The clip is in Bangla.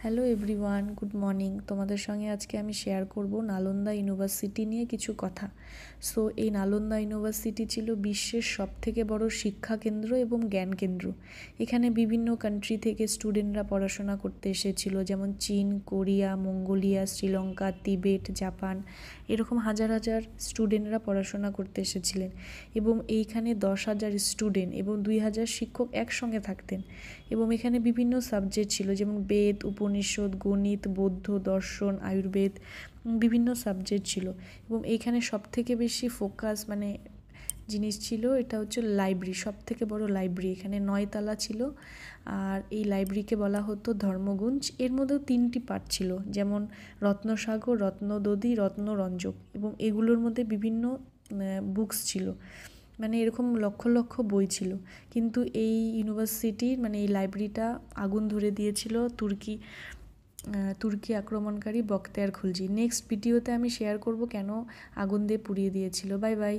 Hello everyone, good morning. তোমাদের সঙ্গে আজকে আমি শেয়ার করব নালন্দা ইউনিভার্সিটি নিয়ে কিছু কথা। সো এই নালন্দা ইউনিভার্সিটি ছিল বিশ্বের সবথেকে বড় শিক্ষা কেন্দ্র এবং জ্ঞান কেন্দ্র। এখানে বিভিন্ন কান্ট্রি থেকে স্টুডেন্টরা পড়াশোনা করতে এসেছিল, যেমন চীন, কোরিয়া, মঙ্গোলিয়া, শ্রীলঙ্কা, তিবেট, জাপান, এরকম হাজার হাজার স্টুডেন্টরা পড়াশোনা করতে এসেছিলেন। এবং এইখানে 10,000 স্টুডেন্ট এবং 2,000 শিক্ষক একসঙ্গে থাকতেন। এবং এখানে বিভিন্ন সাবজেক্ট ছিল, যেমন বেদ, উপনিষদ, গণিত, বৌদ্ধ দর্শন, আয়ুর্বেদ, বিভিন্ন সাবজেক্ট ছিল। এবং এইখানে সবথেকে বেশি ফোকাস জিনিস ছিল, এটা হচ্ছে লাইব্রেরি। সবথেকে বড় লাইব্রেরি এখানে 9 তলা ছিল। আর এই লাইব্রেরিকে বলা হতো ধর্মগুঞ্জ। এর মধ্যেও 3টি পার্ট ছিল, যেমন রত্নসাগর, রত্নদধি, রত্নরঞ্জক। এবং এগুলোর মধ্যে বিভিন্ন বুকস ছিল, এরকম লক্ষ লক্ষ বই ছিল। কিন্তু এই ইউনিভার্সিটির এই লাইব্রেরিটা আগুন ধরে দিয়েছিল তুর্কি আক্রমণকারী বখতিয়ার খলজি। নেক্সট ভিডিওতে আমি শেয়ার করব কেন আগুন দিয়ে পুড়িয়ে দিয়েছিল। Bye bye.